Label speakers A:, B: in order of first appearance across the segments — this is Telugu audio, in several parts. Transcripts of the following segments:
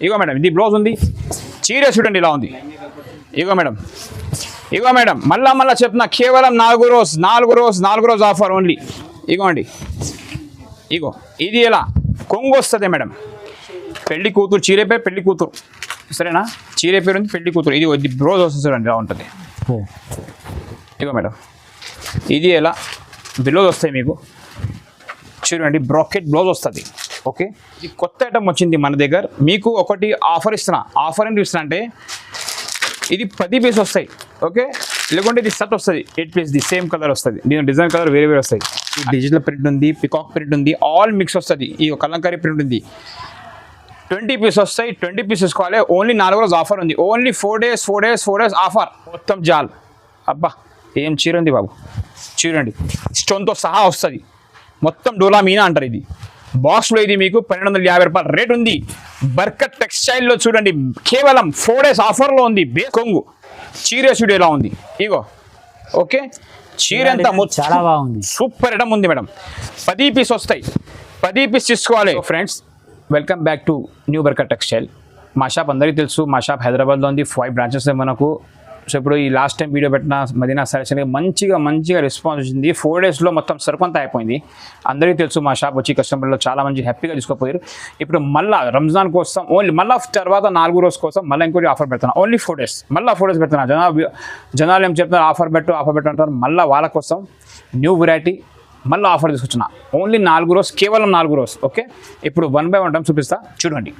A: ఇగో మేడం ఇది బ్లౌజ్ ఉంది, చీర చూడండి ఇలా ఉంది. ఇగో మేడం మళ్ళా చెప్తున్నా, కేవలం 4 రోజు ఆఫర్ ఓన్లీ. ఇగోండి, ఇగో ఇది ఎలా కొంగు వస్తుంది మేడం. పెళ్లి కూతురు చీర పేరు పెళ్లి కూతురు, సరేనా? చీర పేరు ఉంది పెళ్లి కూతురు. ఇది బ్లౌజ్ వస్తుంది చూడండి ఇలా ఉంటుంది. ఇగో మేడం ఇది ఎలా బ్లౌజ్ వస్తాయి మీకు చూడండి, బ్రాకెట్ బ్లౌజ్ వస్తుంది. ఓకే, ఇది కొత్త ఐటమ్ వచ్చింది మన దగ్గర. మీకు ఒకటి ఆఫర్ ఇస్తున్నా. ఆఫర్ ఏంటి ఇస్తున్నా అంటే ఇది 10 పీస్ వస్తాయి. ఓకే, లేకుంటే ఇది సెట్ వస్తుంది 8 పీస్, ది సేమ్ కలర్ వస్తుంది. దీని డిజైన్ కలర్ వేరే వస్తాయి. డిజిటల్ ప్రింట్ ఉంది, పికాక్ ప్రింట్ ఉంది, ఆల్ మిక్స్ వస్తుంది. ఈ కలంకారీ ప్రింట్ ఉంది. 20 పీస్ వస్తాయి. 20 పీస్ తీసుకోవాలి. ఓన్లీ 4 రోజు ఆఫర్ ఉంది. Only 4 days offer. మొత్తం జాల్. అబ్బా ఏం చీర ఉంది బాబు, చూడండి స్టోన్తో సహా వస్తుంది. మొత్తం డోలా మీనా అంటారు. ఇది బాక్స్లో ఇది మీకు 1250 రూపాయలు రేట్ ఉంది. బర్కత్ టెక్స్టైల్లో చూడండి, కేవలం 4 days ఆఫర్లో ఉంది. కొంగు చీర చూడు ఎలా ఉంది. ఇగో ఓకే, చీర అంతా
B: చాలా బాగుంది,
A: సూపర్ ఐటమ్ ఉంది మేడం. 10 పీస్ వస్తాయి. 10 పీస్ తీసుకోవాలి. Friends, welcome back to new Barkat textile. మా షాప్ అందరికీ తెలుసు. మా షాప్ హైదరాబాద్లో ఉంది. 5 బ్రాంచెస్ మనకు. సో ఇప్పుడు ఈ లాస్ట్ టైం వీడియో పెట్టిన మదీనా సెలక్షన్కి మంచిగా రెస్పాన్స్ వచ్చింది. 4 daysలో మొత్తం సరుకు అంతా అయిపోయింది. అందరికీ తెలుసు మా షాప్ వచ్చి కస్టమర్లో చాలా మంది హ్యాపీగా తీసుకోపోయారు. ఇప్పుడు మళ్ళీ రంజాన్ కోసం ఓన్లీ మళ్ళీ తర్వాత 4 రోజు కోసం మళ్ళీ ఇంకోటి ఆఫర్ పెడతాను. ఓన్లీ 4 days, మళ్ళీ 4 days పెడుతున్నా. జనాలు ఏం చెప్తున్నారు, ఆఫర్ పెట్టు అంటారు. మళ్ళీ వాళ్ళ కోసం న్యూ వెరైటీ మళ్ళీ ఆఫర్ తీసుకొచ్చిన. ఓన్లీ 4 రోజు, కేవలం 4 రోజు. ఓకే, ఇప్పుడు 1 by 1 టైం చూపిస్తా చూడండి.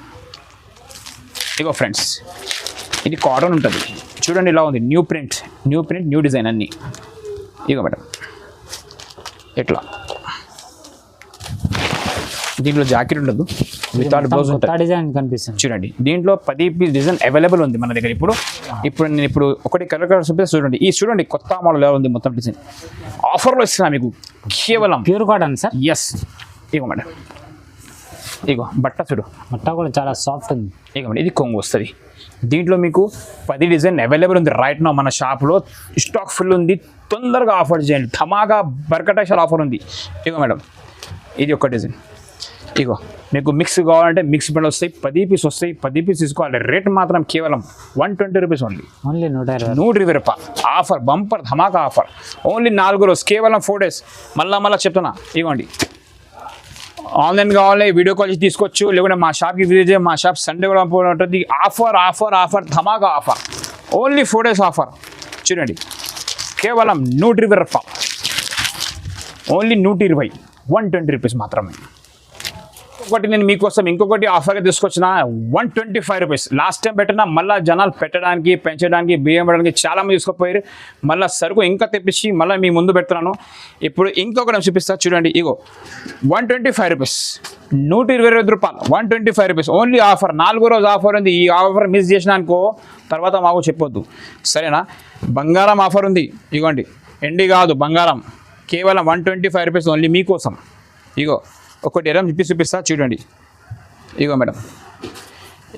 A: ఇగో ఫ్రెండ్స్, ఇది కాటన్ ఉంటుంది చూడండి ఇలా ఉంది. న్యూ ప్రింట్ న్యూ డిజైన్ అన్నీ. ఇగో మేడం ఎట్లా, దీంట్లో జాకెట్ ఉండదు, వితౌట్ బ్లౌజ్ ఉంటుంది.
B: డిజైన్ కనిపిస్తుంది
A: చూడండి. దీంట్లో 10 పీస్ డిజైన్ అవైలబుల్ ఉంది మన దగ్గర. ఇప్పుడు ఒకటి కలర్ చూపిస్తే చూడండి. ఈ చూడండి కొత్త మోడల్ ఎలా ఉంది. మొత్తం డిజైన్ ఆఫర్లో ఇస్తున్నా మీకు, కేవలం
B: ప్యూర్ కాటన్ సార్.
A: ఎస్. ఇగో మేడం, ఇగో బట్ట చూడు,
B: బట్ట కూడా చాలా సాఫ్ట్ ఉంది.
A: ఇగో మేడం ఇది కొంగు వస్తుంది. దీంట్లో మీకు 10 డిజైన్ అవైలబుల్ ఉంది. రైట్ నో మన షాప్లో స్టాక్ ఫుల్ ఉంది. తొందరగా ఆఫర్ చేయండి. ధమాగా బర్కటేషల్ ఆఫర్ ఉంది. ఇగో మేడం ఇది ఒక డిజైన్. ఇగో మీకు మిక్స్ కావాలంటే మిక్స్ పెండ్ వస్తాయి. 10 పీస్ వస్తాయి. 10 పీస్ తీసుకోవాలి. రేట్ మాత్రం కేవలం 120 రూపీస్ ఓన్లీ. 120 రూపాయలు ఆఫర్, బంపర్ ధమాకా ఆఫర్. ఓన్లీ 4 రోజు, కేవలం 4 days. మళ్ళీ చెప్తున్నా. ఇవ్వండి, ఆన్లైన్ కావాలి వీడియో కాల్ చేసి తీసుకోవచ్చు, లేకుంటే మా షాప్కి విజిట్ చేయండి. మా షాప్ సండే కూడా ఉంటుంది. ఆఫర్ ధమాకా ఆఫర్. Only 4 days offer. చూడండి, కేవలం 120 రూపాయలు. ఓన్లీ 120, 120 రూపీస్ మాత్రమే. ఒకటి నేను మీకోసం ఇంకొకటి ఆఫర్గా తీసుకొచ్చిన 125 రూపీస్. లాస్ట్ టైం పెట్టినా మళ్ళీ జనాలు పెట్టడానికి పెంచడానికి బియ్యం పెట్టడానికి చాలామంది తీసుకుపోయారు. మళ్ళీ సరుకు ఇంకా తెప్పించి మళ్ళీ మీ ముందు పెడుతున్నాను. ఇప్పుడు ఇంకొకటి చూపిస్తా చూడండి. ఇగో 125 రూపీస్, 125 రూపాయలు, 125 రూపీస్ ఓన్లీ ఆఫర్. 4 రోజు ఆఫర్ ఉంది. ఈ ఆఫర్ మిస్ చేసిన అనుకో తర్వాత మాకు చెప్పొద్దు, సరేనా? బంగారం ఆఫర్ ఉంది. ఇగోండి, ఎండి కాదు బంగారం, కేవలం 125 రూపీస్ ఓన్లీ మీకోసం. ఇగో ఒకటి ఎరం చూపిస్తా చూడండి. ఇగో మేడం,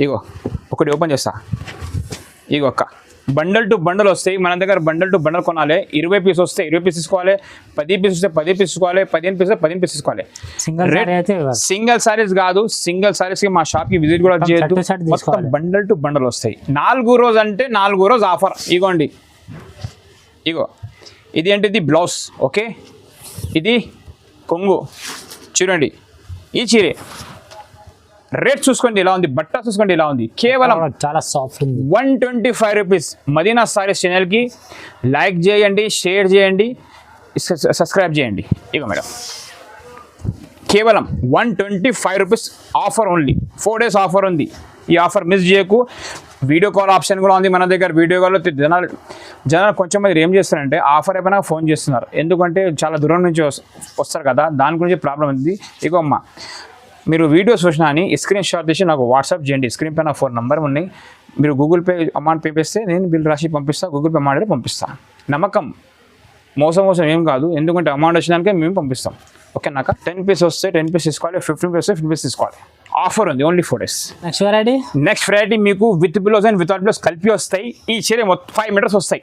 A: ఇగో ఒకటి ఓపెన్ చేస్తా. ఇగో ఒక్క బండల్ టు బండల్ వస్తాయి మన దగ్గర. బండల్ టు బండల్ కొనాలి. 20 పీస్ వస్తే 20 పీస్ తీసుకోవాలి. 10 పీస్ వస్తే 10 పీస్ తీసుకోవాలి. 15 పీస్ 15 పీస్ తీసుకోవాలి. సింగిల్ సారీస్ కాదు, సింగిల్ సారీస్కి మా షాప్కి విజిట్ కూడా చేయొద్దు. మొత్తం బండల్ టు బండల్ వస్తాయి. 4 రోజు అంటే 4 రోజు ఆఫర్. ఇగోండి, ఇగో ఇది ఏంటిది బ్లౌజ్. ఓకే, ఇది కొంగు చూడండి. ఈ చీరే రేట్ చూసుకోండి ఎలా ఉంది, బట్ట చూసుకోండి ఎలా ఉంది. కేవలం
B: చాలా సాఫ్ట్ ఉంది.
A: 125 రూపీస్. మదీనా సారీస్ ఛానల్కి లైక్ చేయండి, షేర్ చేయండి, సబ్స్క్రైబ్ చేయండి. ఇగో మేడం కేవలం 125 rupees offer only. 4 days offer ఉంది. ఈ ఆఫర్ మిస్ చేయకు. వీడియో కాల్ ఆప్షన్ కూడా ఉంది మన దగ్గర. వీడియో కాల్లో జనాలు కొంచెం మంది ఏం చేస్తారంటే ఆఫర్ అయిపోయినా ఫోన్ చేస్తున్నారు. ఎందుకంటే చాలా దూరం నుంచి వస్తారు కదా, దాని గురించి ప్రాబ్లం ఉంది. ఇగో అమ్మ, మీరు వీడియోస్ చూసినా అని స్క్రీన్ షాట్ తీసి నాకు వాట్సాప్ చేయండి. స్క్రీన్ పైన 4 నెంబర్ ఉన్నాయి. మీరు గూగుల్ పే అమౌంట్ పంపిస్తే నేను బిల్ రాసి పంపిస్తాను. గూగుల్ పే అమౌంట్ పంపిస్తాను. నమ్మకం, మోసం ఏం కాదు. ఎందుకంటే అమౌంట్ వచ్చినాకే మేము పంపిస్తాం. ఓకే నాక 10 పీస్ వస్తే 10 పీస్ తీసుకోవాలి. 15 పీస్ వస్తే 15 పీస్ తీసుకోవాలి. ఆఫర్ ఉంది. Only 4 days. నెక్స్ట్ వెరైటీ మీకు with blouse and without blouse కలిపి వస్తాయి. ఈ చీర 5 మీటర్స్ వస్తాయి.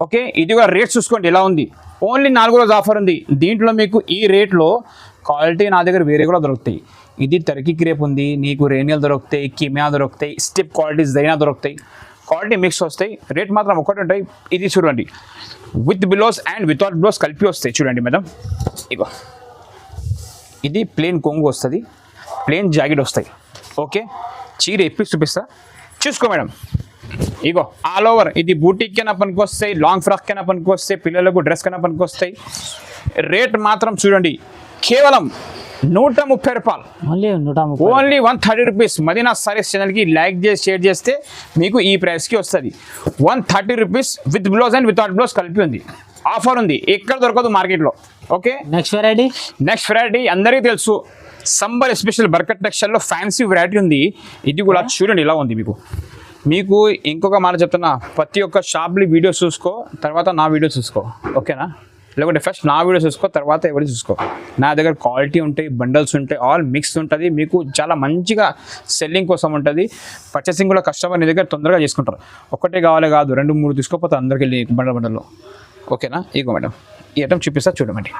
A: ఓకే, ఇది కూడా రేట్ చూసుకోండి ఎలా ఉంది. ఓన్లీ 4 రోజు ఆఫర్ ఉంది. దీంట్లో మీకు ఈ రేట్లో క్వాలిటీ నా దగ్గర వేరే కూడా దొరుకుతాయి. ఇది టర్కీ క్రేప్ ఉంది, నీకు రేనియల్ దొరుకుతాయి, కిమియా దొరుకుతాయి, స్టిప్ క్వాలిటీస్ జైనా దొరుకుతాయి, క్వాలిటీ మిక్స్ వస్తాయి, రేట్ మాత్రం ఒకటి ఉంటాయి. ఇది చూడండి విత్ బిలోస్ అండ్ వితౌట్ బిలోస్ కలిపి వస్తాయి చూడండి మేడం. ఇగో ఇది ప్లెయిన్ కొంగు వస్తుంది, ప్లెయిన్ జాకెట్ వస్తాయి. ఓకే, చీర ఎప్పి చూపిస్తా, చూసుకో మేడం. ఇగో ఆల్ ఓవర్ ఇది బూటిక్ కైనా పనికి వస్తాయి, లాంగ్ ఫ్రాక్ కైనా పనికి వస్తాయి, పిల్లలకు డ్రెస్ కైనా పనికి వస్తాయి. రేట్ మాత్రం చూడండి కేవలం 130 రూపాయలు,
B: only 130.
A: Only 130 rupees. Madina sarees ఛానల్కి లైక్ చేసి షేర్ చేస్తే మీకు ఈ ప్రైస్కి వస్తుంది. 130 rupees with blouse and without blouse కలిపి ఉంది. ఆఫర్ ఉంది, ఎక్కడ దొరకదు మార్కెట్లో. Okay,
B: next variety.
A: Next variety అందరికీ తెలుసు, సంబర్ ఎస్పెషల్ బర్కట్ టెక్స్చర్లో ఫ్యాన్సీ వెరైటీ ఉంది. ఇది కూడా చూడండి ఇలా ఉంది. మీకు ఇంకొక మాట చెప్తున్నా, ప్రతి ఒక్క షాప్లో వీడియో చూసుకో, తర్వాత నా వీడియో చూసుకో. ఓకేనా, లేకుంటే ఫస్ట్ నా వీడియో చూసుకో, తర్వాత ఎవరి చూసుకో. నా దగ్గర క్వాలిటీ ఉంటాయి, బండల్స్ ఉంటాయి, ఆల్ మిక్స్ ఉంటుంది. మీకు చాలా మంచిగా సెల్లింగ్ కోసం ఉంటుంది. పర్చేసింగ్ కూడా కస్టమర్ నీ దగ్గర తొందరగా చేసుకుంటారు. ఒకటే కావాలి కాదు, 2-3 తీసుకోకపోతే అందరికి వెళ్ళి బండల్లో. ఓకేనా, ఇగో మేడం ఈ ఐటమ్ చూపిస్తా చూడమండి.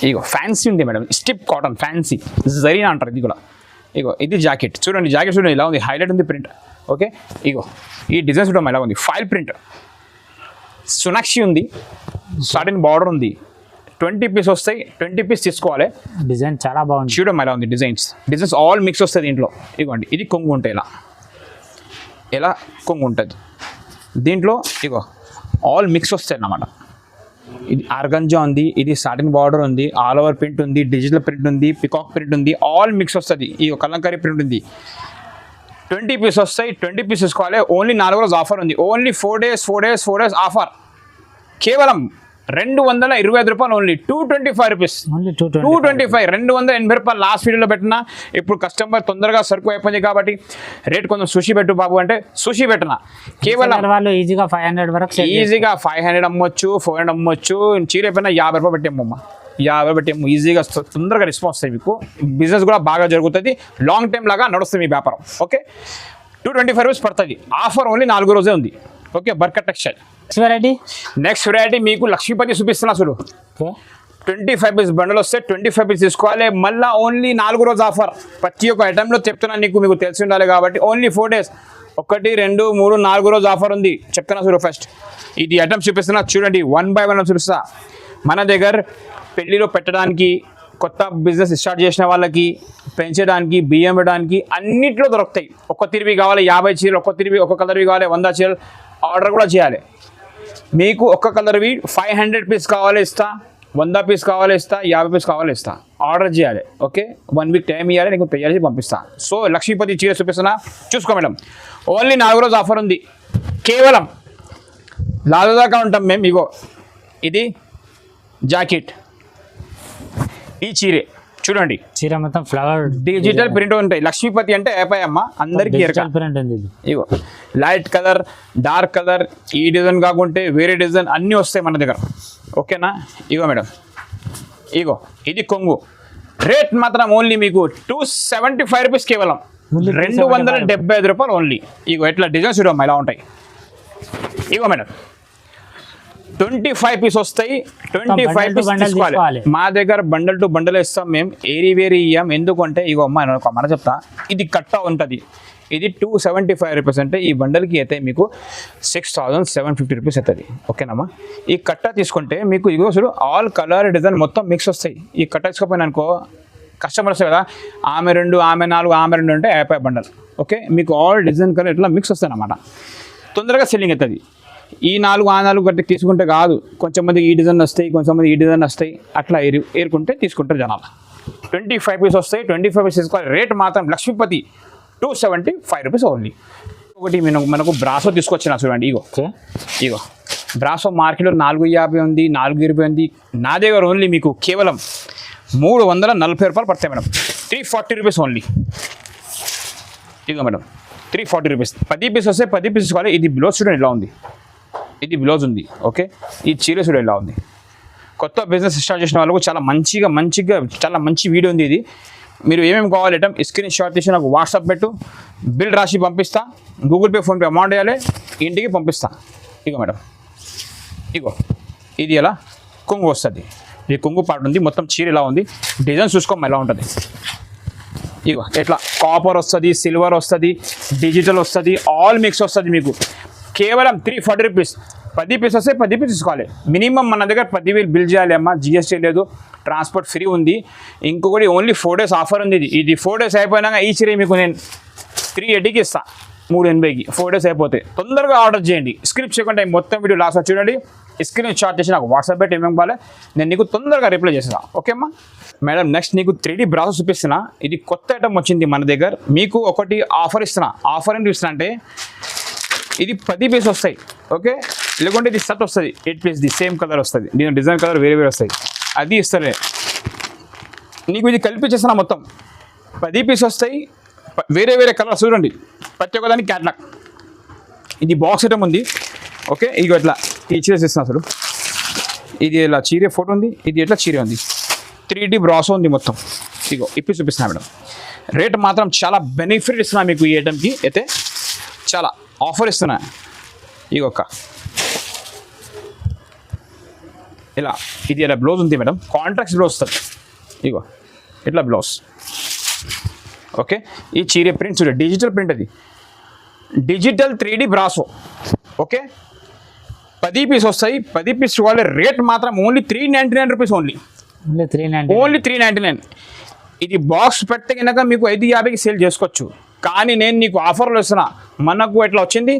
A: ఇగో ఫ్యాన్సీ ఉంది madam, strip cotton fancy Zarina అంటారు ఇది కూడా. ఇగో ఇది జాకెట్ చూడండి, జాకెట్ చూడండి ఇలా ఉంది, హైలైట్ ఉంది ప్రింట్. ఓకే, ఇగో ఈ డిజైన్ చూడడం ఇలా ఉంది, ఫైల్ ప్రింట్, సునాక్షి ఉంది, సాటిన్ బార్డర్ ఉంది. 20 పీస్ వస్తాయి, 20 పీస్ తీసుకోవాలి.
B: డిజైన్ చాలా బాగుంది,
A: చూడడం ఎలా ఉంది, డిజైన్స్ ఆల్ మిక్స్ వస్తుంది దీంట్లో. ఇగోండి ఇది కొంగు ఉంటాయి, ఇలా కొంగు ఉంటుంది దీంట్లో. ఇగో ఆల్ మిక్స్ వస్తాయి అన్నమాట. ఇది ఆర్గంజా ఉంది, ఇది సాటిన్ బార్డర్ ఉంది, ఆల్ ఓవర్ ప్రింట్ ఉంది, డిజిటల్ ప్రింట్ ఉంది, పికాక్ ప్రింట్ ఉంది, ఆల్ మిక్స్ వస్తుంది. ఈ కలంకారీ ప్రింట్ ఉంది. 20 పీస్ వస్తాయి, 20 పీస్ తీసుకోవాలి. ఓన్లీ 4 రోజు ఆఫర్ ఉంది, ఓన్లీ 4 days ఆఫర్. కేవలం 225 రూపాయలు, ఓన్లీ 225 రూపీస్.
B: ఓన్లీ
A: 225, 280 రూపాయలు లాస్ట్ వీడియోలో పెట్టినా. ఇప్పుడు కస్టమర్ తొందరగా సరుకు అయిపోయింది కాబట్టి రేట్ కొంచెం సుషి పెట్టు బాబు అంటే సుషి పెట్టిన. కేవలం
B: వాళ్ళు ఈజీగా 500 వరకు
A: ఈజీగా 500 అమ్మొచ్చు, 400 అమ్మొచ్చు. చీర అయిపోయినా 50 రూపాయలు పెట్టాము, 50 పెట్టాము. ఈజీగా తొందరగా రెస్పాన్స్ వస్తాయి మీకు. బిజినెస్ కూడా బాగా జరుగుతుంది, లాంగ్ టైం లాగా నడుస్తుంది మీ వ్యాపారం. ఓకే, 225 రూపీస్ పడుతుంది. ఆఫర్ ఓన్లీ 4 రోజే ఉంది. Okay, Barkat textile. Next variety మీకు లక్ష్మీపతి చూపిస్తున్నా చూడు. 25 పీస్ బండల్ వస్తే 25 పీస్ తీసుకోవాలి. మళ్ళీ ఓన్లీ 4 రోజు ఆఫర్. ప్రతి ఒక్క ఐటెంలో చెప్తున్నా, మీకు తెలిసి ఉండాలి కాబట్టి. ఓన్లీ 4 days, 1, 2, 3, 4 రోజు ఆఫర్ ఉంది. చెప్తున్నా చూడు. ఫస్ట్ ఇది ఐటమ్ చూపిస్తున్నా చూడండి, 1 by 1 చూపిస్తా. మన దగ్గర పెళ్లిలో పెట్టడానికి, కొత్త బిజినెస్ స్టార్ట్ చేసిన వాళ్ళకి, పెంచడానికి, బియ్యం పెట్టడానికి అన్నింటిలో దొరుకుతాయి. ఒక్క తిరిగి కావాలి 50 చీరలు, ఒక్క కలర్వి కావాలి 100 చీరలు. ఆర్డర్ కూడా చేయాలి. మీకు ఒక్క కలర్వి 500 పీస్ కావాలి ఇస్తా, 100 పీస్ కావాలి ఇస్తా, 50 పీస్ కావాలి ఇస్తా. ఆర్డర్ చేయాలి. ఓకే, 1 week టైం ఇవ్వాలి, నీకు తయారు చేసి పంపిస్తా. సో లక్ష్మీపతి చీర చూపిస్తున్నా చూసుకో మేడం. ఓన్లీ 4 రోజు ఆఫర్ ఉంది. కేవలం దాకా ఉంటాం మేము. ఇగో ఇది జాకెట్, ఈ చీరే చూడండి,
B: చీర మొత్తం ఫ్లవర్
A: డిజిటల్ ప్రింట్ ఉంటాయి. లక్ష్మీపతి అంటే ఏపాయమ్మ అందరికీ
B: ప్రింట్ ఉంది.
A: ఇగో లైట్ కలర్, డార్క్ కలర్, ఈ డిజైన్ కాకుంటే వేరే డిజైన్ అన్నీ వస్తాయి మన దగ్గర. ఓకేనా, ఇగో మేడం, ఇగో ఇది కొంగు. రేట్ మాత్రం ఓన్లీ మీకు 275 రూపీస్, కేవలం 275 రూపాయలు ఓన్లీ. ఇగో ఎట్లా డిజైన్స్ చూడమ్మా ఇలా ఉంటాయి. ఇగో మేడం 25 పీస్ వస్తాయి, 25 పీస్ తీసుకోవాలి. మా దగ్గర బండల్ టు బండల్ ఇస్తాం మేము, వేరీ ఇయ్యాం. ఎందుకంటే ఇగో అమ్మ మన చెప్తా, ఇది కట్ట ఉంటుంది. ఇది 275 రూపీస్ అంటే ఈ బండల్కి అయితే మీకు 6750 రూపీస్ అవుతుంది. ఓకేనమ్మా, ఈ కట్ట తీసుకుంటే మీకు ఇగో చూడు ఆల్ కలర్ డిజైన్ మొత్తం మిక్స్ వస్తాయి. ఈ కట్ట తీసుకోపోయినా అనుకో కస్టమర్ వస్తాయి కదా, ఆమె 2, ఆమె 4, ఆమె 2 అంటే 50 బండల్. ఓకే, మీకు ఆల్ డిజైన్ కలర్ ఇట్లా మిక్స్ వస్తాయి అన్నమాట. తొందరగా సెల్లింగ్ అవుతుంది. ఈ 4 ఆ 4 గట్టి తీసుకుంటే కాదు, కొంచెం మంది ఈ డిజైన్ వస్తాయి, కొంచెం మంది ఈ డిజైన్ వస్తాయి, అట్లా ఏరుకుంటే తీసుకుంటారు జనాలు. 25 పీస్ వస్తాయి, 25 పీస్ తీసుకోవాలి. రేట్ మాత్రం లక్ష్మీపతి 275 రూపీస్ ఓన్లీ. ఒకటి మనకు బ్రాసో తీసుకొచ్చిన చూడండి. ఇగో బ్రాసో మార్కెట్లో 450 ఉంది, 420 ఉంది. నా దగ్గర ఓన్లీ మీకు కేవలం 340 రూపాయలు పడతాయి మేడం. 340 rupees only. ఇగో మేడం 340 రూపీస్. 10 పీస్ వస్తే 10 పీస్ తీసుకోవాలి. ఇది బ్లౌజ్ చూడండి ఇలా ఉంది, ఇది బ్లౌజ్ ఉంది. ఓకే, ఈ చీర చూడండి ఇలా ఉంది. కొత్త బిజినెస్ స్టార్ట్ చేసిన వాళ్ళకు చాలా మంచిగా చాలా మంచి వీడియో ఉంది ఇది. మీరు ఏమేమి కావాలి ఐటమ్ స్క్రీన్ షాట్ తీసి నాకు వాట్సాప్ పెట్టు, బిల్ రాసి పంపిస్తా. గూగుల్ పే, ఫోన్పే అమౌంట్ వేయాలి, ఇంటికి పంపిస్తా. ఇగో మేడం, ఇగో ఇది ఎలా కొంగు వస్తుంది. ఇది కొంగు పార్ట్ ఉంది, మొత్తం చీర ఇలా ఉంది. డిజైన్ చూసుకోమా ఎలా ఉంటుంది. ఇగో ఎట్లా కాపర్ వస్తుంది, సిల్వర్ వస్తుంది, డిజిటల్ వస్తుంది, ఆల్ మిక్స్ వస్తుంది మీకు. కేవలం 340 రూపీస్. 10 పీస్ వస్తే 10 పీస్ తీసుకోవాలి. మినిమం మన దగ్గర 10,000 బిల్ చేయాలి అమ్మా. జిఎస్టీ లేదు, ట్రాన్స్పోర్ట్ ఫ్రీ ఉంది. ఇంకొకటి ఓన్లీ 4 days ఆఫర్ ఉంది. ఇది 4 days అయిపోయినాక ఈ చీర మీకు నేను 380కి ఇస్తాను, 380కి. 4 days అయిపోతే తొందరగా ఆర్డర్ చేయండి. స్క్రిప్ట్ చేయకుండా మొత్తం వీడియో లాస్ట్ చూడండి. స్క్రీన్ షాట్ చేసి నాకు వాట్సాప్ పెట్టి ఏమేమి బాలే నేను నీకు తొందరగా రిప్లై చేస్తాను. ఓకే అమ్మా. మేడం నెక్స్ట్ నీకు 3D బ్రాసో చూపిస్తున్నా. ఇది కొత్త ఐటమ్ వచ్చింది మన దగ్గర. మీకు ఒకటి ఆఫర్ ఇస్తున్నా. ఆఫర్ ఏంటి ఇస్తున్నా అంటే ఇది 10 పీస్ వస్తాయి. ఓకే, లేకుంటే ఇది సెట్ వస్తుంది 8 పీస్. ది సేమ్ కలర్ వస్తుంది, దీని డిజైన్ కలర్ వేరే వేరే వస్తాయి. అది ఇస్తలే నీకు. ఇది కలిపి చేస్తున్నా. మొత్తం 10 పీస్ వస్తాయి, వేరే వేరే కలర్స్. చూడండి ప్రతి ఒక్కదానికి క్యాట్లాగ్. ఇది బాక్స్ ఐటమ్ ఉంది. ఓకే, ఇగో ఇట్లా ఈ చీర ఇస్తున్నా అసలు. ఇది ఇలా చీరే ఫోటో ఉంది, ఇది ఎట్లా చీరే ఉంది. 3D బ్రాసో ఉంది మొత్తం. ఇగో ఇప్పి చూపిస్తున్నా మేడం. రేట్ మాత్రం చాలా బెనిఫిట్ ఇస్తున్నా మీకు. ఈ ఐటమ్కి అయితే చాలా ఆఫర్ ఇస్తున్నా. ఇగొక్క ఇలా ఇది ఇలా బ్లౌజ్ ఉంది మేడం. కాంట్రాక్ట్ బ్లౌజ్ వస్తుంది. ఇగో ఇట్లా బ్లౌజ్. ఓకే, ఈ చీర ప్రింట్ చూడ, డిజిటల్ ప్రింట్. అది digital 3D brasso. Okay, 10 piece వస్తాయి. 10 పీస్ వాళ్ళ రేట్ మాత్రం ఓన్లీ 399 రూపీస్. ఓన్లీ 399. ఇది బాక్స్ పెడితే కనుక మీకు 550కి సేల్ చేసుకోవచ్చు. కానీ నేను నీకు ఆఫర్లు ఇస్తున్నా. మనకు ఎట్లా వచ్చింది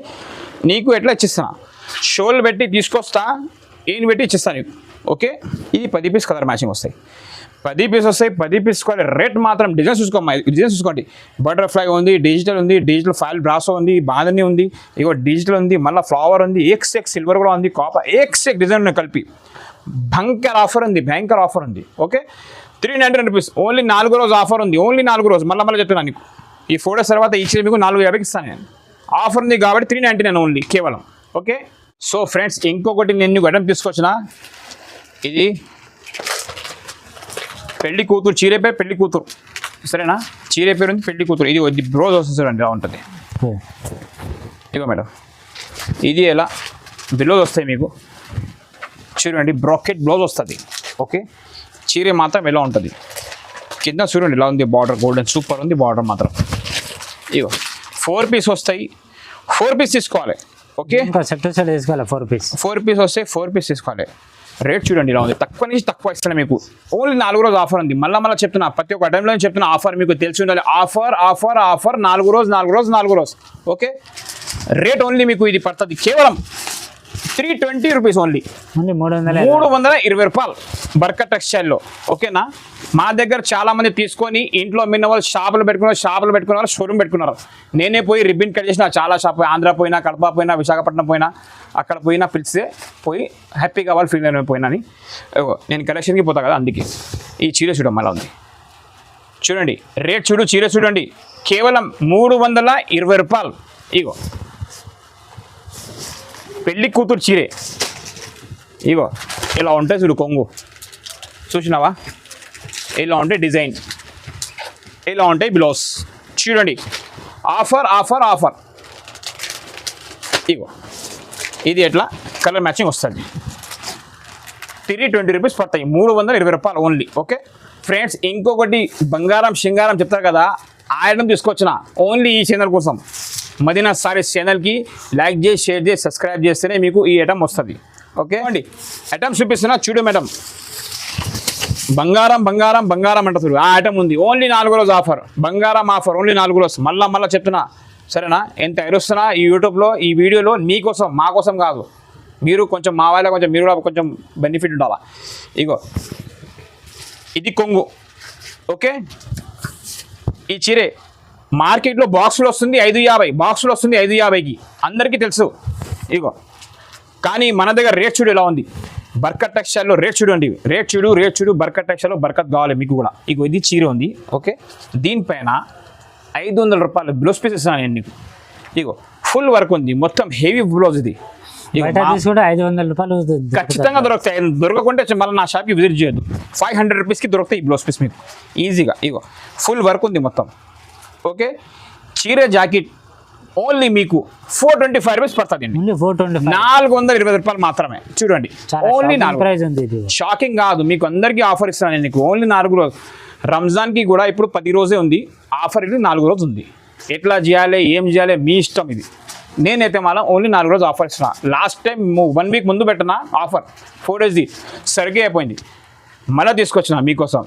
A: నీకు ఎట్లా ఇచ్చిస్తున్నా. షోలు పెట్టి తీసుకొస్తా, ఈయన పెట్టి ఇచ్చిస్తా నీకు. ఓకే, ఇది 10 పీస్ కలర్ మ్యాచింగ్ వస్తాయి. 10 పీస్ వస్తాయి. 10 పీస్ రేట్ మాత్రం డిజైన్ చూసుకోమ్మా. డిజైన్ చూసుకోండి. బటర్ఫ్లై ఉంది, డిజిటల్ ఉంది, డిజిటల్ ఫైల్ బ్రాసో ఉంది, బాందని ఉంది, ఇగో డిజిటల్ ఉంది, మళ్ళీ ఫ్లవర్ ఉంది, ఎక్స్ సిల్వర్ కూడా ఉంది, కాపర్ ఎక్స్ డిజైన్ కలిపి భయంకర ఆఫర్ ఉంది. భయంకర ఆఫర్ ఉంది. Okay, 399 rupees. ఓన్లీ 4 రోజు ఆఫర్ ఉంది. ఓన్లీ 4 రోజు. మళ్ళీ చెప్తున్నాను నీకు. ఈ 4 days తర్వాత ఇచ్చి మీకు 450కి ఇస్తాను నేను. ఆఫర్ ఉంది కాబట్టి 399 ఓన్లీ కేవలం. ఓకే, సో ఫ్రెండ్స్ ఇంకొకటి నేను నీకు ఐటమ్ తీసుకొచ్చిన. ఇది పెళ్లి కూతురు చీరే పేరు, పెళ్లి కూతురు సరేనా. చీరే పేరు ఉంది, పెళ్లి కూతురు. ఇది బ్లౌజ్ వస్తుంది చూడండి ఎలా ఉంటుంది. ఇగో మేడం, ఇది ఎలా బ్లౌజ్ వస్తాయి మీకు చూడండి. బ్రాకెట్ బ్లౌజ్ వస్తుంది. ఓకే, చీర మాత్రం ఎలా ఉంటుంది కింద చూడండి ఎలా ఉంది. బార్డర్ గోల్డెన్ సూపర్ ఉంది బార్డర్ మాత్రం. ఇగో 4 పీస్ వస్తాయి. 4 పీస్ తీసుకోవాలి. ఓకే,
B: సెట్ తీసుకోవాలి. 4 పీస్.
A: 4 పీస్ వస్తాయి. 4 పీస్ తీసుకోవాలి. రేట్ చూడండి ఇలా ఉంది. తక్కువ నుంచి తక్కువ ఇస్తాను మీకు. ఓన్లీ 4 రోజు ఆఫర్ ఉంది. మళ్ళీ చెప్తున్నా, ప్రతి ఒక్క టైంలో చెప్తున్నా ఆఫర్ మీకు తెలిసి ఉండాలి. ఆఫర్ ఆఫర్ ఆఫర్ 4 రోజు 4 రోజు 4 రోజు. ఓకే, రేట్ ఓన్లీ మీకు ఇది పడుతుంది కేవలం 320 రూపీస్. ఓన్లీ 320 రూపాయలు బర్కత్ టెక్స్టైల్లో. ఓకేనా. మా దగ్గర చాలామంది తీసుకొని ఇంట్లో మిన్న వాళ్ళు షాపులు పెట్టుకున్నారు, షోరూమ్ పెట్టుకున్నారు. నేనే పోయి రిబ్బన్ కట్ చేసిన చాలా షాప్. ఆంధ్ర పోయినా, కడప పోయినా, విశాఖపట్నం పోయినా, అక్కడ పోయినా పిలిస్తే పోయి హ్యాపీగా వాళ్ళు ఫీల్ అయిపోయినా అని నేను కలెక్షన్కి పోతా కదా. అందుకే ఈ చీర చూడడం అలా ఉంది. చూడండి రేట్ చూడు, చీర చూడండి. కేవలం 320 రూపాయలు. ఇగో పెళ్లి కూతురు చీరే. ఇగో ఇలా ఉంటాయి చూడు కొంగు. చూసినావా ఇలా ఉంటాయి డిజైన్, ఇలా ఉంటాయి బ్లౌజ్. చూడండి ఆఫర్ ఆఫర్ ఆఫర్. ఇగో ఇది ఎట్లా కలర్ మ్యాచింగ్ వస్తుంది. 320 రూపీస్ పడతాయి. 320 రూపాయలు ఓన్లీ. ఓకే ఫ్రెండ్స్, ఇంకొకటి బంగారం సింగారం చెప్తారు కదా, ఆ ఐటమ్ తీసుకొచ్చిన ఓన్లీ ఈ ఛానల్ కోసం. మదీనా సారీస్ ఛానల్కి లైక్ చేసి, షేర్ చేసి, సబ్స్క్రైబ్ చేస్తేనే మీకు ఈ ఐటమ్ వస్తుంది. ఓకే అండి, ఐటమ్ చూపిస్తున్నా చూడు మేడం. బంగారం బంగారం బంగారం అంట చూడు. ఆ ఐటమ్ ఉంది. ఓన్లీ 4 రోజు ఆఫర్. బంగారం ఆఫర్ ఓన్లీ 4 రోజు. మళ్ళీ చెప్తున్నా సరేనా. ఎంత ఎరుస్తున్నా ఈ యూట్యూబ్లో ఈ వీడియోలో మీకోసం, మా కోసం కాదు. మీరు కొంచెం మా వాళ్ళ కొంచెం మీరు కూడా కొంచెం బెనిఫిట్ ఉండాలా. ఇగో ఇది కొంగు. ఓకే, ఈ చీరే మార్కెట్లో బాక్సులు వస్తుంది 550, బాక్సులు వస్తుంది 550కి అందరికీ తెలుసు. ఇగో కానీ మన దగ్గర రేట్ చూడు ఎలా ఉంది. బర్కత్ టెక్స్టైల్లో రేట్ చూడండి. రేట్ చూడు. బర్కత్ టెక్స్టైల్లో బర్కత్ కావాలి మీకు కూడా. ఇగో ఇది చీర ఉంది. ఓకే, దీనిపైన 500 రూపాయలు బ్లౌజ్ పీస్ ఇస్తాను నేను నీకు. ఇగో ఫుల్ వర్క్ ఉంది, మొత్తం హెవీ బ్లౌజ్. ఇది
B: 500 రూపాయలు
A: ఖచ్చితంగా దొరుకుతాయి. దొరకకుంటే మళ్ళీ నా షాప్కి విజిట్ చేయొద్దు. 500 రూపీస్కి దొరుకుతాయి ఈ బ్లౌజ్ పీస్ మీకు ఈజీగా. ఇగో ఫుల్ వర్క్ ఉంది మొత్తం. ఓకే, చీర జాకెట్ ఓన్లీ మీకు 425 రూపీస్ పడుతుంది అండి.
B: ఓన్లీ 425.
A: 420 రూపాయలు మాత్రమే. చూడండి ఓన్లీ 4.
B: ప్రైస్ ఉంది ఇది.
A: షాకింగ్ కాదు, మీకు అందరికీ ఆఫర్ ఇస్తాను నేను. నీకు ఓన్లీ 4 రోజు, రంజాన్కి కూడా ఇప్పుడు 10 రోజే ఉంది ఆఫర్. ఇది 4 రోజు ఉంది. ఎట్లా చేయాలి ఏం చేయాలి మీ ఇష్టం. ఇది నేనైతే మళ్ళీ ఓన్లీ 4 రోజు ఆఫర్ ఇస్తున్నా. లాస్ట్ టైం 1 వీక్ ముందు పెట్టిన ఆఫర్ 4 డేస్ది సరిగ్గా అయిపోయింది. మళ్ళీ తీసుకొచ్చిన మీకోసం.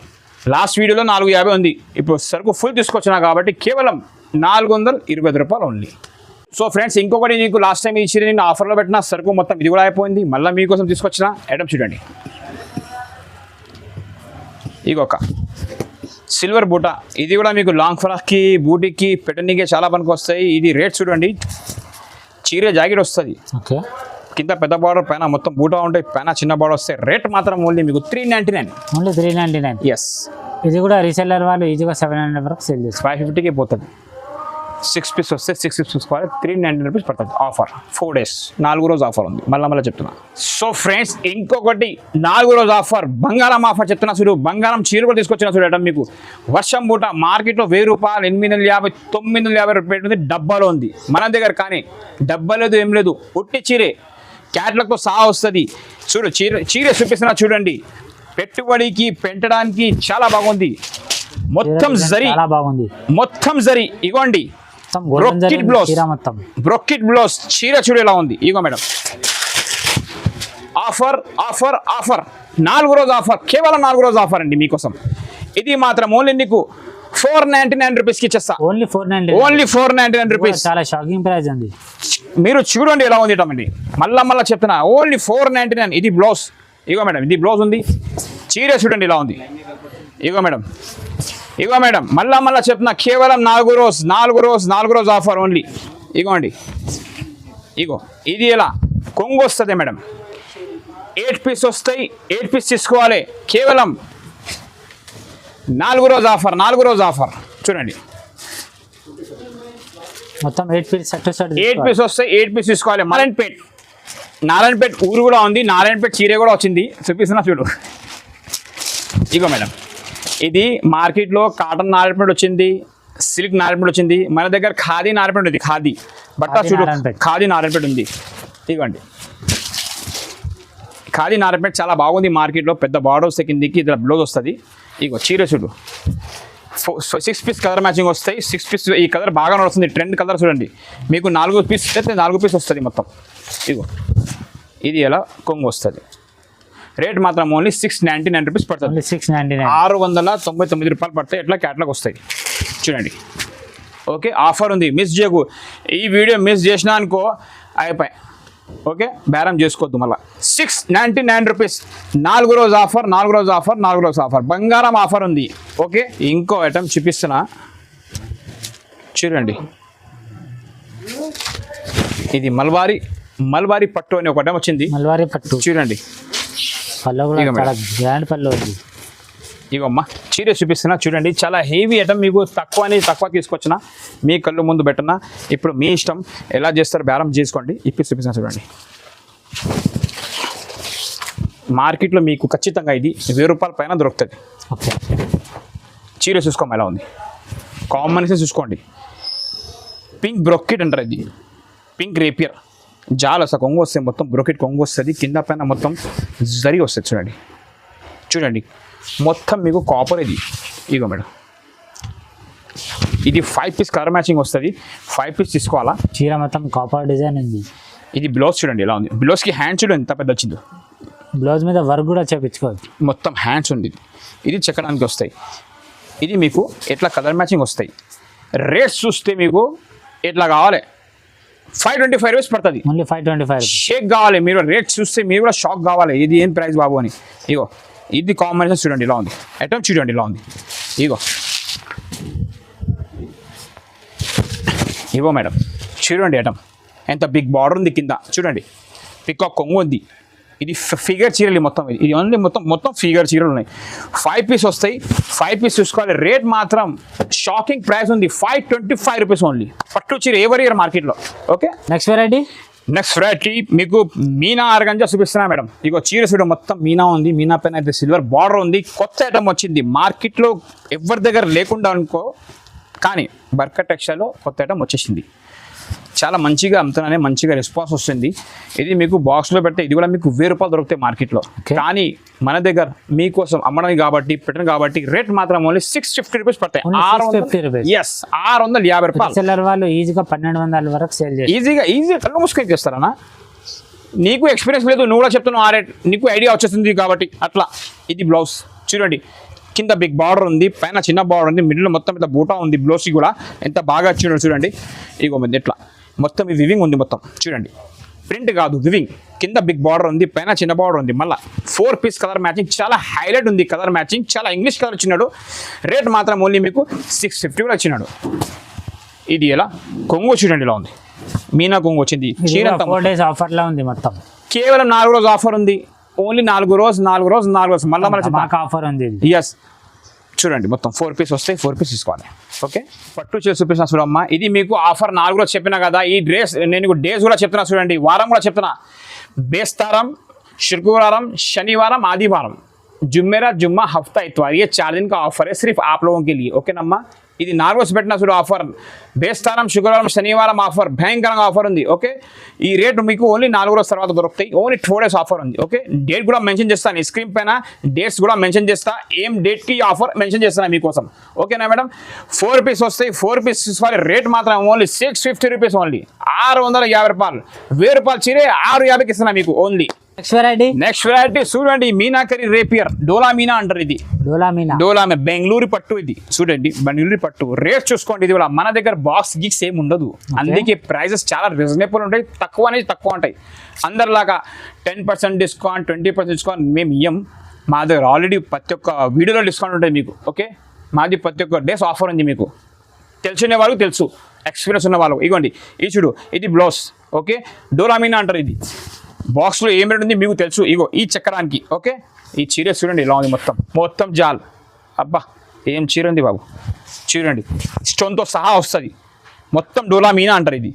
A: లాస్ట్ వీడియోలో 450 ఉంది, ఇప్పుడు సరుకు ఫుల్ తీసుకొచ్చిన కాబట్టి కేవలం 420 రూపాయలు ఓన్లీ. సో ఫ్రెండ్స్, ఇంకొకటి నీకు లాస్ట్ టైం ఇచ్చి నేను ఆఫర్లో పెట్టిన సరుకు మొత్తం ఇది కూడా అయిపోయింది. మళ్ళీ మీకోసం తీసుకొచ్చిన ఐటమ్ చూడండి. ఇగొక సిల్వర్ బూట. ఇది కూడా మీకు లాంగ్ ఫ్రాక్కి బూటీకి పెట్టనీకి చాలా పనికి వస్తాయి. ఇది రేట్ చూడండి, చీర జాకెట్ వస్తుంది,
B: ఓకే,
A: కింద పెద్ద బార్డర్, పైన మొత్తం బూటా ఉంటాయి, పైన చిన్న బార్డర్ వస్తాయి. రేట్ మాత్రం ఓన్లీ మీకు 399.
B: ఓన్లీ 399.
A: ఎస్,
B: ఇది కూడా రీసెల్లర్ వాళ్ళు ఈజీగా 700 వరకు సేల్ చేస్తారు.
A: 550కి పోతుంది. 6 పీస్ వస్తే 6 పీస్ తీసుకోవాలి. 399 రూపీస్ పడుతుంది. ఆఫర్ 4 డేస్, 4 రోజు ఆఫర్ ఉంది. మళ్ళీ చెప్తున్నా. సో ఫ్రెండ్స్, ఇంకొకటి 4 రోజు ఆఫర్, బంగారం ఆఫర్ చెప్తున్నా చూడు. బంగారం చీర కూడా తీసుకొచ్చిన చూడటం మీకు. వర్షం బూట మార్కెట్లో 1000 రూపాయలు, 850, 950 రూపాయలు ఉంది. డబ్బాలో ఉంది మన దగ్గర, కానీ డబ్బా లేదు ఏం లేదు, ఉట్టి చీరే క్యాట్లాగ్తో సహా వస్తుంది. చూడు చీర చూపిస్తున్నా చూడండి. పెట్టుబడికి పెట్టడానికి చాలా బాగుంది. మొత్తం జరీ,
B: చాలా బాగుంది.
A: మొత్తం జరీ. ఇగోండి బ్రొకెట్ బ్లౌజ్,
B: మొత్తం
A: బ్రొకెట్ బ్లౌజ్. చీర చూడు ఎలా ఉంది. ఇగో మేడం, ఆఫర్ ఆఫర్ ఆఫర్, 4 రోజు ఆఫర్, కేవలం 4 రోజు ఆఫర్ అండి మీకోసం. ఇది మాత్రం ఓన్లీ నీకు 499 రూపీస్కి ఇచ్చేస్తా.
B: ఓన్లీ 499.
A: Only 499 rupees.
B: చాలా షాకింగ్ ప్రైస్ అండి.
A: మీరు చూడండి ఎలా ఉంది ఇటమండి. మళ్ళా చెప్తున్నా, ఓన్లీ 499. ఇది బ్లౌజ్. ఇగో మేడం, ఇది బ్లౌజ్ ఉంది. చీర చూడండి ఎలా ఉంది. ఇగో మేడం, ఇగో మేడం, మళ్ళా చెప్తున్నా, కేవలం 4 రోజు ఆఫర్ ఓన్లీ. ఇగోండి, ఇగో ఇది ఎలా కొంగు వస్తుంది మేడం. 8 పీస్ వస్తాయి, 8 పీస్ తీసుకోవాలి. కేవలం 4 రోజు ఆఫర్, 4 రోజు ఆఫర్. చూడండి
B: మొత్తం 8 పీస్ సెట్.
A: 8 పీస్ వస్తాయి, 8 పీస్ తీసుకోవాలి. నారాయణపేట్ ఊరు కూడా ఉంది. నారాయణపేట్ చీర కూడా వచ్చింది, చూపిస్తున్నా చూడు. ఇగో మేడం, ఇది మార్కెట్లో కాటన్ నారాయణపేట వచ్చింది, సిల్క్ నారాయణపేట వచ్చింది. మన దగ్గర ఖాదీ నారాయణపేట ఉంది. ఖాదీ బట్ట చూడు, ఖాదీ నారాయణపేట ఉంది. ఇగోండి ఖాదీ నారాయణపేట చాలా బాగుంది మార్కెట్లో. పెద్ద బార్డర్ వస్తే కిందికి ఇట్లా బ్లౌజ్ వస్తుంది. ఇగో చీర చూడు, 6 పీస్ కలర్ మ్యాచింగ్ వస్తాయి. 6 పీస్ ఈ కలర్ బాగా నడుస్తుంది, ట్రెండ్ కలర్ చూడండి. మీకు 4 పీస్ అయితే 4 పీస్ వస్తుంది మొత్తం. ఇగో ఇది ఎలా కొంగు వస్తుంది. రేట్ మాత్రం ఓన్లీ 699 రూపీస్ పడుతుంది. 699 రూపాయలు పడతాయి. ఎట్లా క్యాట్లాగ్ వస్తాయి చూడండి. ఓకే, ఆఫర్ ఉంది, మిస్ చేయకు. ఈ వీడియో మిస్ చేసినా అనుకో అయిపోయి. ఓకే, బేరం చేసుకోవద్దు. మళ్ళీ 699 రూపీస్. 4 రోజు ఆఫర్, 4 రోజు ఆఫర్, 4 రోజు ఆఫర్. బంగారం ఆఫర్ ఉంది. ఓకే, ఇంకో ఐటమ్ చూపిస్తున్నా చూడండి. ఇది మల్బారీ పట్టు అని ఒక ఐటమ్ వచ్చింది.
B: మల్బారీ పట్టు
A: చూడండి,
B: పళ్ళు కూడా చాలా గ్రాండ్ పళ్ళు ఉంది.
A: ఇగమ్మా చీర చూపిస్తున్నా చూడండి. చాలా హెవీ ఐటమ్, మీకు తక్కువ తీసుకొచ్చిన మీ కళ్ళు ముందు పెట్టినా. ఇప్పుడు మీ ఇష్టం ఎలా చేస్తారు, బేరం చేసుకోండి. ఇప్పుడు చూపిస్తున్నా చూడండి. మార్కెట్లో మీకు ఖచ్చితంగా ఇది 1000 రూపాయల పైన దొరుకుతుంది.
B: ఓకే,
A: చీర చూసుకోమా ఎలా ఉంది. కాంబినేషన్ చూసుకోండి. పింక్ బ్రొకెట్ అంటారు, ఇది పింక్ రేపియర్. జాల కొంగు వస్తుంది, మొత్తం బ్రొకెట్ కొంగు వస్తుంది. కింద పైన మొత్తం జరీ వస్తుంది. చూడండి మొత్తం మీకు కాపర్. ఇది ఇగో మేడం, ఇది 5 పీస్ కలర్ మ్యాచింగ్ వస్తుంది. 5 పీస్ తీసుకోవాలా.
B: చీర మొత్తం కాపర్ డిజైన్ ఉంది.
A: ఇది బ్లౌజ్ చూడండి ఎలా ఉంది. బ్లౌజ్కి హ్యాండ్ చూడండి ఎంత పెద్ద వచ్చిందో.
B: బ్లౌజ్ మీద వర్క్ కూడా చేయించుకోవచ్చు.
A: మొత్తం హ్యాండ్స్ ఉంది. ఇది చెక్కడానికి వస్తాయి. ఇది మీకు ఎట్లా కలర్ మ్యాచింగ్ వస్తాయి. రేట్స్ చూస్తే మీకు ఎట్లా కావాలి, 525 రూపీస్ పడుతుంది.
B: ఓన్లీ 525.
A: షేక్ కావాలి. మీరు రేట్ చూస్తే మీరు కూడా షాక్ కావాలి, ఇది ఏం ప్రైస్ బాబు అని. ఇగో ఇది కాంబినేషన్ చూడండి ఎలా ఉంది. ఐటమ్ చూడండి ఎలా ఉంది. ఇగో మేడం చూడండి ఐటమ్ ఎంత బిగ్ బార్డర్ ఉంది. కింద చూడండి పికాక్ కొంగు ఉంది. ఇది ఫిగర్ చీరలు మొత్తం. ఇది ఓన్లీ మొత్తం ఫిగర్ చీరలు ఉన్నాయి. 5 పీస్ వస్తాయి. 5 పీస్ చూసుకోవాలి. రేట్ మాత్రం షాకింగ్ ప్రైస్ ఉంది, 525 రూపీస్ ఓన్లీ. పట్టు చీర ఎవరి ఇయర్ మార్కెట్లో. ఓకే,
B: నెక్స్ట్ వెరైటీ
A: మీకు మీనా ఆర్గంజా చూపిస్తున్నా మేడం. ఇగో చీర చూడ మొత్తం మీనా ఉంది. మీనా పైన అయితే సిల్వర్ బార్డర్ ఉంది. కొత్త ఐటమ్ వచ్చింది మార్కెట్లో, ఎవరి దగ్గర లేకుండా అనుకో, కానీ బర్కట్ టెక్స్టైల్లో కొత్త ఐటమ్ వచ్చేసింది. చాలా మంచిగా అమ్ముతున్నానే మంచిగా రెస్పాన్స్ వస్తుంది. ఇది మీకు బాక్స్లో పెడితే ఇది కూడా మీకు 1000 రూపాయలు దొరుకుతాయి మార్కెట్లో. కానీ మన దగ్గర మీకోసం అమ్మడం కాబట్టి పెట్టడం కాబట్టి రేట్ మాత్రం ఓన్లీ 650 రూపీస్ పడతాయి. 650 రూపాయలు.
B: సెల్లర్ వాళ్ళు ఈజీగా 1200 వరకు సేల్ చేస్తారు.
A: ఈజీగా కళ్ళు మూసుకొని చేస్తారన్నా. నీకు ఎక్స్పీరియన్స్ లేదు, నువ్వు కూడా చెప్తున్నావు ఆ రేట్, నీకు ఐడియా వచ్చేస్తుంది కాబట్టి అట్లా. ఇది బ్లౌజ్ చూడండి, కింద బిగ్ బార్డర్ ఉంది, పైన చిన్న బార్డర్ ఉంది, మిడిల్ మొత్తం ఇంత బూటా ఉంది. బ్లౌజ్కి కూడా ఎంత బాగా వచ్చిందో చూడండి. ఇగో మంది ఎట్లా మొత్తం ఈ వివింగ్ ఉంది, మొత్తం చూడండి, ప్రింట్ కాదు వివింగ్. కింద బిగ్ బార్డర్ ఉంది, పైన చిన్న బార్డర్ ఉంది. మళ్ళీ 4 పీస్ కలర్ మ్యాచింగ్, చాలా హైలైట్ ఉంది కలర్ మ్యాచింగ్, చాలా ఇంగ్లీష్ కలర్ వచ్చినాడు. రేట్ మాత్రం ఓన్లీ మీకు 650 కూడా వచ్చినాడు. ఇది ఎలా కొంగు చూడండి ఇలా ఉంది, మీనా కొంగు వచ్చింది. చీర
B: 4 days ఆఫర్లో ఉంది, మొత్తం
A: కేవలం 4 రోజు ఆఫర్ ఉంది. ఓన్లీ 4 రోజు మళ్ళీ
B: ఆఫర్ ఉంది.
A: ఎస్ చూడండి, మొత్తం 4 పీస్ వస్తాయి, 4 పీస్ తీసుకోవాలి. ఓకే, పట్టు చీర చూపిస్తున్నా చూడమ్మా. ఇది మీకు ఆఫర్ 4 రోజు చెప్పినా కదా. ఈ డ్రెస్ నేను డేస్ కూడా చెప్తున్నా చూడండి, వారం కూడా చెప్తున్నా. బేస్తారం, शुक्रवारम, शनिवारम, आदिवारम, जुम्मेरात, जुम्मा, हफ्ता, इतवार, ये 4 दिन का ऑफर है सिर्फ आप लोगों के लिए. ओके नम्मा, ఇది 4 రోజు పెట్టిన చూడు ఆఫర్. బేస్తారం, శుక్రవారం, శనివారం ఆఫర్, భయంకరంగా ఆఫర్ ఉంది. ఓకే, ఈ రేట్ మీకు ఓన్లీ 4 రోజుల తర్వాత దొరుకుతాయి. ఓన్లీ 4 days ఆఫర్ ఉంది. ఓకే, డేట్ కూడా మెన్షన్ చేస్తాను, స్క్రీన్ పైన డేట్స్ కూడా మెన్షన్ చేస్తా. ఏం డేట్కి ఆఫర్ మెన్షన్ చేస్తాను మీకోసం. ఓకేనా మేడం? 4 పీస్ వస్తాయి, 4 పీస్ తీసుకోవాలి. రేట్ మాత్రం ఓన్లీ 650 రూపీస్ ఓన్లీ. 650 రూపాయలు, 1000 రూపాయలు చీరే 650కి ఇస్తున్నా మీకు ఓన్లీ. నెక్స్ట్ వెరైటీ చూడండి, మీనాకరి రేపియర్, డోలా మీనా అంటారు. ఇది డోలా బెంగళూరు పట్టు. ఇది చూడండి, బెంగళూరు పట్టు. రేట్ చూసుకోండి, ఇది కూడా మన దగ్గర బాక్స్ గిక్స్ ఏమి ఉండదు. అందుకే ప్రైజెస్ చాలా రీజనబుల్ ఉంటాయి, తక్కువ అనేది తక్కువ ఉంటాయి. అందరిలాగా 10% డిస్కౌంట్, 20% డిస్కౌంట్ మేము ఇయ్యం. మా దగ్గర ఆల్రెడీ ప్రతి ఒక్క వీడియోలో డిస్కౌంట్ ఉంటుంది మీకు. ఓకే, మాది ప్రతి ఒక్క డేస్ ఆఫర్ ఉంది. మీకు తెలిసిన వాళ్ళకి తెలుసు, ఎక్స్పీరియన్స్ ఉన్న వాళ్ళకు. ఇగోండి, ఈ చూడు, ఇది బ్లౌజ్. ఓకే, డోలా మీనా అంటారు. ఇది బాక్స్లో ఏం రేట్ ఉంది మీకు తెలుసు. ఇగో ఈ చక్రానికి. ఓకే, ఈ చీర చూడండి ఇలా ఉంది, మొత్తం జాల్. అబ్బా ఏం చీర ఉంది బాబు, చూడండి, స్టోన్తో సహా వస్తుంది. మొత్తం డోలా మీనా అంటారు. ఇది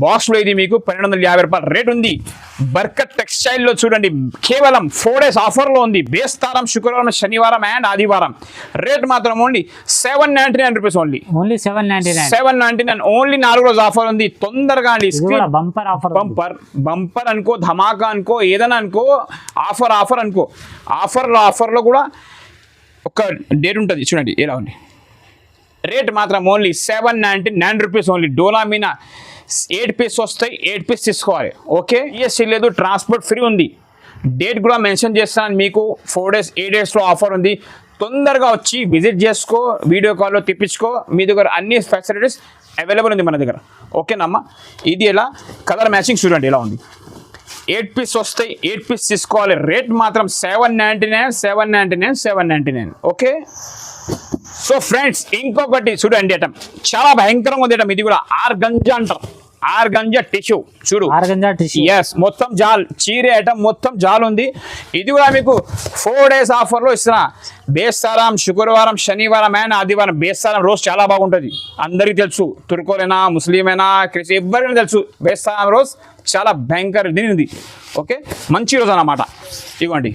A: బాక్స్లో ఇది మీకు 1250 రూపాయలు రేట్ ఉంది. బర్కత్ టెక్స్టైల్లో చూడండి, కేవలం 4 days ఆఫర్లో ఉంది. బేస్తారం, శుక్రవారం, శనివారం అండ్ ఆదివారం. రేట్ మాత్రం ఓన్లీ 799 రూపీస్ ఓన్లీ. 799 ఓన్లీ. 4 రోజు ఆఫర్ ఉంది. తొందరగా అండి, బంపర్ అనుకో, ధమాకా అనుకో, ఏదైనా అనుకో, ఆఫర్ అనుకో. ఆఫర్లో కూడా ఒక డేట్ ఉంటుంది చూడండి ఎలా ఉంది. రేట్ మాత్రం ఓన్లీ 799 రూపీస్ ఓన్లీ. డోలా మీనా 8 పీస్ వస్తాయి, 8 పీస్ తీసుకోవాలి. ఓకే, ఈఎస్సీ లేదు, ట్రాన్స్పోర్ట్ ఫ్రీ ఉంది. డేట్ కూడా మెన్షన్ చేస్తాను మీకు. 4 days, 8 daysలో ఆఫర్ ఉంది. తొందరగా వచ్చి విజిట్ చేసుకో, వీడియో కాల్లో తెప్పించుకో. మీ దగ్గర అన్ని ఫెసిలిటీస్ అవైలబుల్ ఉంది మన దగ్గర. ఓకేనమ్మా, ఇది ఎలా కలర్ మ్యాచింగ్ చూడండి ఎలా ఉంది. 8 పీస్ వస్తాయి, 8 పీస్ తీసుకోవాలి. రేట్ మాత్రం 799. ఓకే, సో ఫ్రెండ్స్ ఇంకొకటి చూడండి, ఐటమ్ చాలా భయంకరంగా ఉంది. ఐటమ్ ఇది కూడా ఆర్గంజా అంటారు. ఆర్గంజా టిష్యూ చూడు, ఎస్ మొత్తం జాల్. చీర ఐటమ్ మొత్తం జాల్ ఉంది. ఇది కూడా మీకు 4 days ఆఫర్లో ఇస్తున్నా. బేస్తారం, శుక్రవారం, శనివారం అండ్ ఆదివారం. బేస్తారం రోజు చాలా బాగుంటుంది, అందరికీ తెలుసు. తుర్కోలైనా, ముస్లిమైనా, క్రిస్టియన్ ఎవరికైనా తెలుసు. బేస్తారం రోజు చాలా భయంకర దీనిది. ఓకే, మంచి రోజు అన్నమాట. ఇవ్వండి,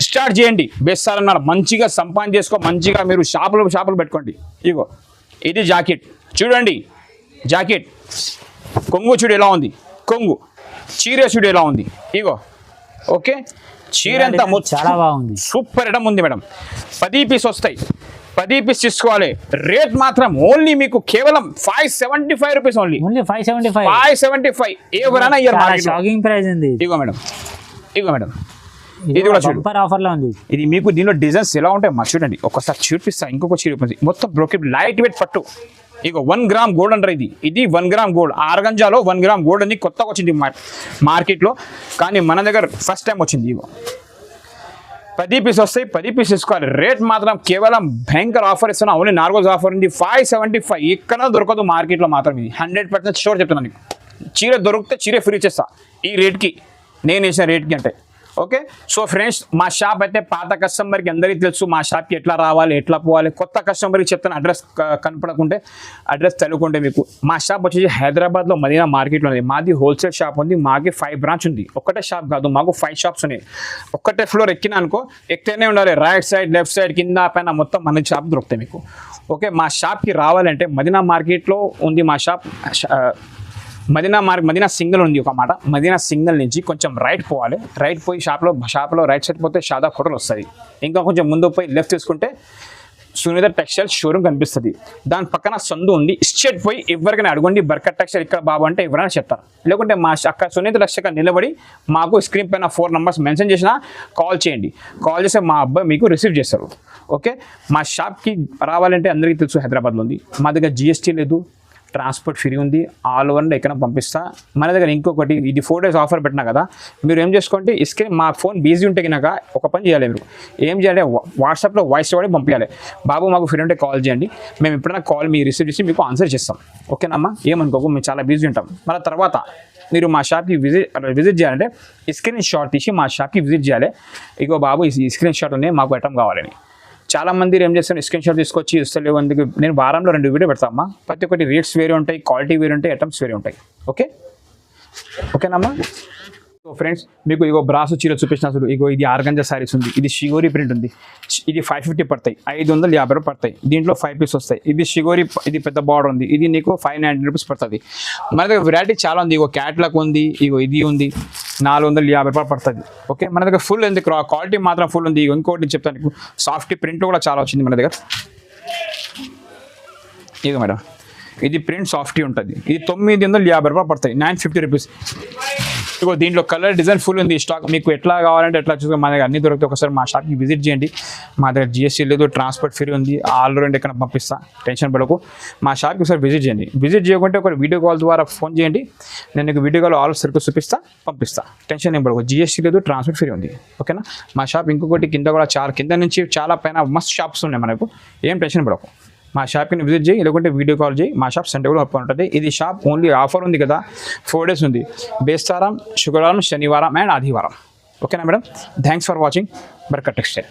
A: స్టార్ట్ చేయండి. బేస్తారం నాడు మంచిగా సంపాదన చేసుకో, మంచిగా మీరు షాపులు పెట్టుకోండి. ఇగో ఇది జాకెట్ చూడండి, జాకెట్ కొంగు చూడు ఎలా ఉంది, కొంగు చీర చూడు ఎలా ఉంది. ఇగో ఓకే, చీర అంతా
B: చాలా బాగుంది,
A: సూపర్ ఐటమ్ ఉంది మేడం. 10 పీస్ వస్తాయి, 10 పీస్ తీసుకోవాలి. రేట్ మాత్రం ఓన్లీ మీకు కేవలం 575 రూపీస్ ఓన్లీ. 575 ఎవరైనా ఇయర్
B: షాకింగ్ ప్రైస్ ఉంది.
A: ఇగో మేడం, ఇది కూడా చూడు,
B: ఆఫర్లో ఉంది.
A: ఇది మీకు దీనిలో డిజైన్స్ ఎలా ఉంటాయి మా చూడండి. ఒకసారి చూపిస్తా, ఇంకొక చీర మొత్తం బ్రోకెట్ లైట్ వెయిట్ పట్టు. ఇగో 1 గ్రామ్ గోల్డ్ అంటారు. ఇది 1 గ్రామ్ గోల్డ్. ఆర్గంజాలో 1 గ్రామ్ గోల్డ్ అని కొత్తగా వచ్చింది మార్కెట్లో, కానీ మన దగ్గర ఫస్ట్ టైం వచ్చింది. ఇగో 10 పీస్ వస్తాయి, 10 పీస్ తీసుకోవాలి. రేట్ మాత్రం కేవలం భయంకర ఆఫర్ ఇస్తున్నా. ఓన్లీ 4 రోజు ఆఫర్ ఉంది. 575 ఎక్కడ దొరకదు మార్కెట్లో మాత్రం. ఇది 100% షూర్ చెప్తున్నాను నీకు. చీర దొరికితే చీర ఫ్రీ చేస్తా ఈ రేట్కి, నేను వేసిన రేట్కి అంటే. ఓకే, సో ఫ్రెండ్స్ మా షాప్ అయితే పాత కస్టమర్కి అందరికీ తెలుసు మా షాప్కి ఎట్లా రావాలి, ఎట్లా పోవాలి. కొత్త కస్టమర్కి చెప్తాను, అడ్రస్ కనపడకుంటే అడ్రస్ తెలుకుంటే మీకు. మా షాప్ వచ్చేసి హైదరాబాద్లో మదీనా మార్కెట్లో ఉంది. మాది హోల్సేల్ షాప్ ఉంది. మాకి 5 బ్రాంచ్ ఉంది. ఒకటే షాప్ కాదు, మాకు 5 షాప్స్ ఉన్నాయి. ఒక్కటే ఫ్లోర్ ఎక్కినా అనుకో, ఎక్కితేనే ఉండాలి. రైట్ సైడ్, లెఫ్ట్ సైడ్, కింద పైన మొత్తం మన షాప్ దొరుకుతాయి మీకు. ఓకే, మా షాప్కి రావాలంటే మదీనా మార్కెట్లో ఉంది మా షాప్. మదీనా సింగిల్ ఉంది ఒక మాట. మదీనా సింగిల్ నుంచి కొంచెం రైట్ పోవాలి. రైట్ పోయి షాప్లో రైట్ సైడ్ పోతే షాదాబ్ హోటల్ వస్తుంది. ఇంకా కొంచెం ముందు పోయి లెఫ్ట్ తీసుకుంటే సునీత టెక్స్టైల్ షోరూమ్ కనిపిస్తుంది. దాని పక్కన సందు ఉంది. స్ట్రెయిట్ పోయి ఎవరికైనా అడగండి బర్కట్ టెక్స్టైల్ ఇక్కడ బాబు అంటే ఎవరైనా చెప్తారు. లేకుంటే మా అక్కడ సునీత టెక్స్టైల్ నిలబడి మాకు స్క్రీన్ పైన 4 numbers మెన్షన్ చేసినా కాల్ చేయండి. కాల్ చేస్తే మా అబ్బాయి మీకు రిసీవ్ చేస్తారు. ఓకే, మా షాప్కి రావాలంటే అందరికీ తెలుసు హైదరాబాద్లో ఉంది. మా దగ్గర జిఎస్టీ లేదు, ట్రాన్స్పోర్ట్ ఫ్రీ ఉంది, ఆల్ ఓవర్ ఎక్కడ పంపిస్తా. మన దగ్గర ఇంకొకటి, ఇది 4 days ఆఫర్ పెట్టినా కదా, మీరు ఏం చేసుకోండి, స్క్రీన్ మా ఫోన్ బిజీ ఉంటే కనుక ఒక పని చేయాలి. మీరు ఏం చేయాలి, వాట్సాప్లో వాయిస్ కూడా పంపించాలి. బాబు మాకు ఫ్రీ ఉంటే కాల్ చేయండి, మేము ఎప్పుడైనా కాల్ మీరు రిసీవ్ చేసి మీకు ఆన్సర్ చేస్తాం. ఓకేనమ్మా, ఏమనుకోకు, మేము చాలా బిజీ ఉంటాం. మళ్ళీ తర్వాత మీరు మా షాప్కి విజిట్ చేయాలంటే స్క్రీన్ షాట్ తీసి మా షాప్కి విజిట్ చేయాలి. ఇగో బాబు ఈ స్క్రీన్ షాట్ ఉన్నాయి, మాకు ఐటమ్ కావాలని. చాలామంది ఏం చేస్తాను, స్క్రీన్ షాట్ తీసుకొచ్చి ఇస్తలేవు. అందుకు నేను వారంలో 2 వీడియో పెడతామా. ప్రతి ఒక్కటి రేట్స్ వేరే ఉంటాయి, క్వాలిటీ వేరే ఉంటాయి, ఐటమ్స్ వేరే ఉంటాయి. ఓకేనమ్మా. సో ఫ్రెండ్స్, మీకు ఇగో బ్రాసు చీర చూపించిన అసలు ఇగో ఇది ఆర్గంజా శారీస్ ఉంది. ఇది షిగోరి ప్రింట్ ఉంది. ఇది 550 పడతాయి, 550 రూపాయలు పడతాయి. దీంట్లో 5 pieces వస్తాయి. ఇది షిగోరి, ఇది పెద్ద బార్డర్ ఉంది. ఇది నీకు 590 రూపీస్ పడుతుంది. మన దగ్గర వెరైటీ చాలా ఉంది. ఇగో క్యాట్లాగ్ ఉంది, ఇగో ఇది ఉంది, 450 రూపాయలు పడుతుంది. ఓకే, మన దగ్గర ఫుల్ ఉంది, క్వాలిటీ మాత్రం ఫుల్ ఉంది. ఇంకోటి చెప్తాను నీకు, సాఫ్ట్ ప్రింట్ కూడా చాలా వచ్చింది మన దగ్గర. ఇగో మేడం, ఇది ప్రింట్ సాఫ్టీ ఉంటుంది. ఇది 950 రూపాయలు పడతాయి, 950 రూపీస్. ఇగో దీంట్లో కలర్ డిజైన్ ఫుల్ ఉంది స్టాక్. మీకు ఎట్లా కావాలంటే ఎట్లా చూసుకొని మా దగ్గర అన్ని దొరుకుతాయి. ఒకసారి మా షాప్కి విజిట్ చేయండి. మా దగ్గర జిఎస్టీ లేదు, ట్రాన్స్పోర్ట్ ఫ్రీ ఉంది, ఆల్ ఓవర్ ఎక్కడ పంపిస్తా, టెన్షన్ పడకు. మా షాప్కి ఒకసారి విజిట్ చేయండి. విజిట్ చేయకుంటే ఒక వీడియో కాల్ ద్వారా ఫోన్ చేయండి, నేను నీకు వీడియో కాల్ ఆల్ సర్కిల్ చూపిస్తా, పంపిస్తా. టెన్షన్ ఏం పడకు. జిఎస్టీ లేదు, ట్రాన్స్పోర్ట్ ఫ్రీ ఉంది. ఓకేనా. మా షాప్ ఇంకొకటి కింద కూడా కింద నుంచి చాలా పైన మస్తు షాప్స్ ఉన్నాయి మనకు. ఏం టెన్షన్ పడకు. మా షాప్కి విజిట్ చేయి, లేకుంటే వీడియో కాల్ చేయి. మా షాప్ సండే కూడా ఓపెన్ ఉంటుంది. ఇది షాప్ ఓన్లీ ఆఫర్ ఉంది కదా, 4 days ఉంది. బేస్తారం, శుక్రవారం, శనివారం అండ్ ఆదివారం. ఓకేనా madam. Thanks for watching Barkat textile.